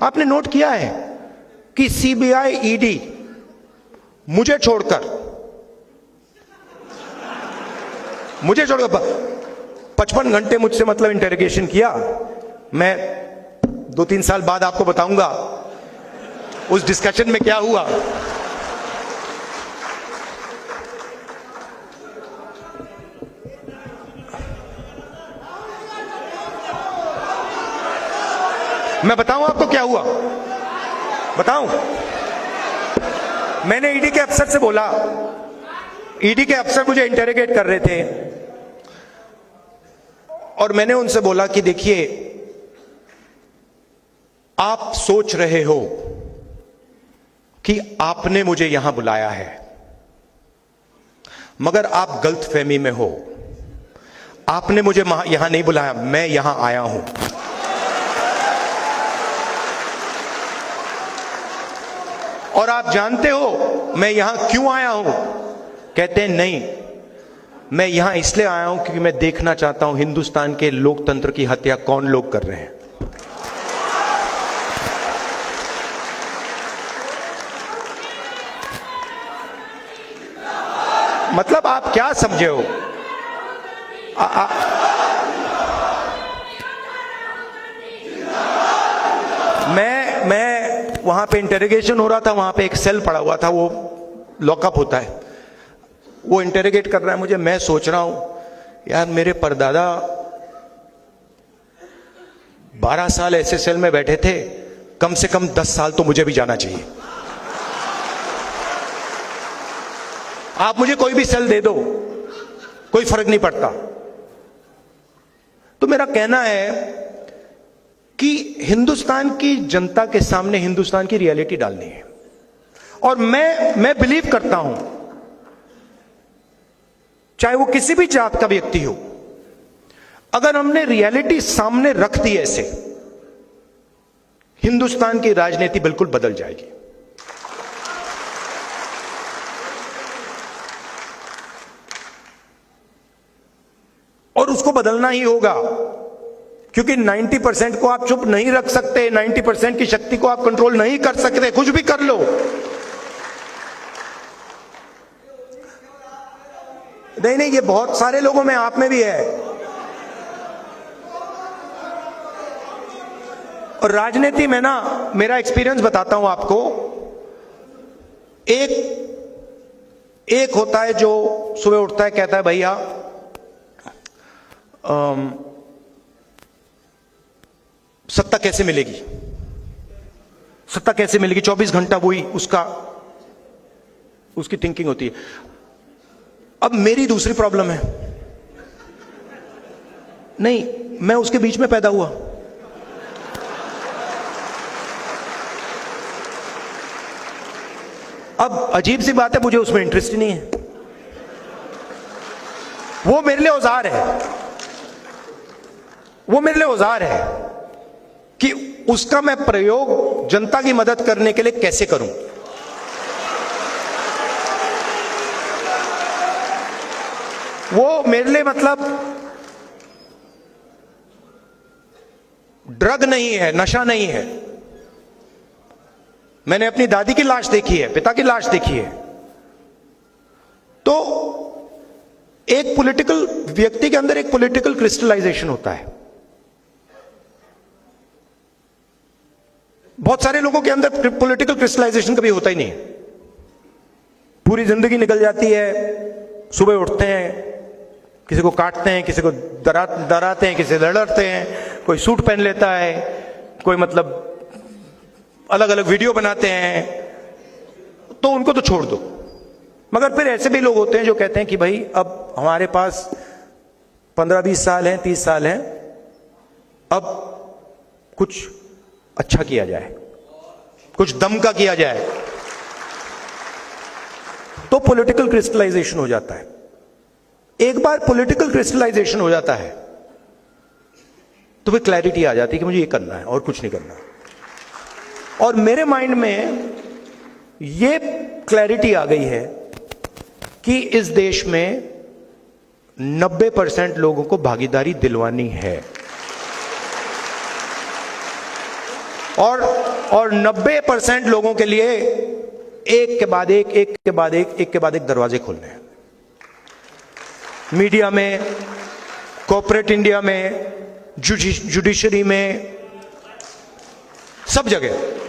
आपने नोट किया है कि सीबीआई, ईडी मुझे छोड़कर 55 घंटे मुझसे मतलब इंटरोगेशन किया। मैं 2-3 साल बाद आपको बताऊंगा उस डिस्कशन में क्या हुआ। मैं बताऊं आपको क्या हुआ, बताऊं? मैंने ईडी के अफसर से बोला, ईडी के अफसर मुझे इंटरोगेट कर रहे थे और मैंने उनसे बोला कि देखिए, आप सोच रहे हो कि आपने मुझे यहां बुलाया है, मगर आप गलतफहमी में हो। आपने मुझे यहां नहीं बुलाया, मैं यहां आया हूं। और आप जानते हो मैं यहां क्यों आया हूं? कहते हैं नहीं, मैं यहां इसलिए आया हूं क्योंकि मैं देखना चाहता हूं हिंदुस्तान के लोकतंत्र की हत्या कौन लोग कर रहे हैं। मतलब आप क्या समझे हो? मैं वहां पे इंटरोगेशन हो रहा था, वहां पे एक सेल पड़ा हुआ था, वो लॉकअप होता है, वो इंटरोगेट कर रहा है मुझे। मैं सोच रहा हूं यार, मेरे परदादा 12 साल ऐसे सेल में बैठे थे, कम से कम 10 साल तो मुझे भी जाना चाहिए। आप मुझे कोई भी सेल दे दो, कोई फर्क नहीं पड़ता। तो मेरा कहना है कि हिंदुस्तान की जनता के सामने हिंदुस्तान की रियलिटी डालनी है। और मैं बिलीव करता हूं, चाहे वो किसी भी जात का व्यक्ति हो, अगर हमने रियलिटी सामने रख दी ऐसे, हिंदुस्तान की राजनीति बिल्कुल बदल जाएगी। और उसको बदलना ही होगा, क्योंकि 90% को आप चुप नहीं रख सकते, 90% की शक्ति को आप कंट्रोल नहीं कर सकते, कुछ भी कर लो। नहीं, ये बहुत सारे लोगों में, आप में भी है। और राजनीति में ना, मेरा एक्सपीरियंस बताता हूं आपको। एक होता है जो सुबह उठता है, कहता है भैया सत्ता कैसे मिलेगी, सत्ता कैसे मिलेगी, 24 घंटा वही उसकी थिंकिंग होती है। अब मेरी दूसरी प्रॉब्लम है, नहीं, मैं उसके बीच में पैदा हुआ। अब अजीब सी बात है, मुझे उसमें इंटरेस्ट ही नहीं है। वो मेरे लिए औजार है, वो मेरे लिए औजार है कि उसका मैं प्रयोग जनता की मदद करने के लिए कैसे करूं। वो मेरे लिए मतलब ड्रग नहीं है, नशा नहीं है। मैंने अपनी दादी की लाश देखी है, पिता की लाश देखी है। तो एक पॉलिटिकल व्यक्ति के अंदर एक पॉलिटिकल क्रिस्टलाइजेशन होता है। बहुत सारे लोगों के अंदर पॉलिटिकल क्रिस्टलाइजेशन कभी होता ही नहीं है। पूरी जिंदगी निकल जाती है, सुबह उठते हैं, किसी को काटते हैं, किसी को डराते हैं, किसी से लड़ते हैं, कोई सूट पहन लेता है, कोई मतलब अलग अलग वीडियो बनाते हैं, तो उनको तो छोड़ दो। मगर फिर ऐसे भी लोग होते हैं जो कहते हैं कि भाई अब हमारे पास 15-20 साल हैं, 30 साल हैं, अब कुछ अच्छा किया जाए, कुछ दम का किया जाए। तो पॉलिटिकल क्रिस्टलाइजेशन हो जाता है। एक बार पॉलिटिकल क्रिस्टलाइजेशन हो जाता है तो फिर क्लैरिटी आ जाती है कि मुझे ये करना है और कुछ नहीं करना। और मेरे माइंड में ये क्लैरिटी आ गई है कि इस देश में 90% लोगों को भागीदारी दिलवानी है। और 90% लोगों के लिए एक के बाद एक दरवाजे खोलने हैं। मीडिया में, कॉर्पोरेट इंडिया में, जुडिशरी में, सब जगह।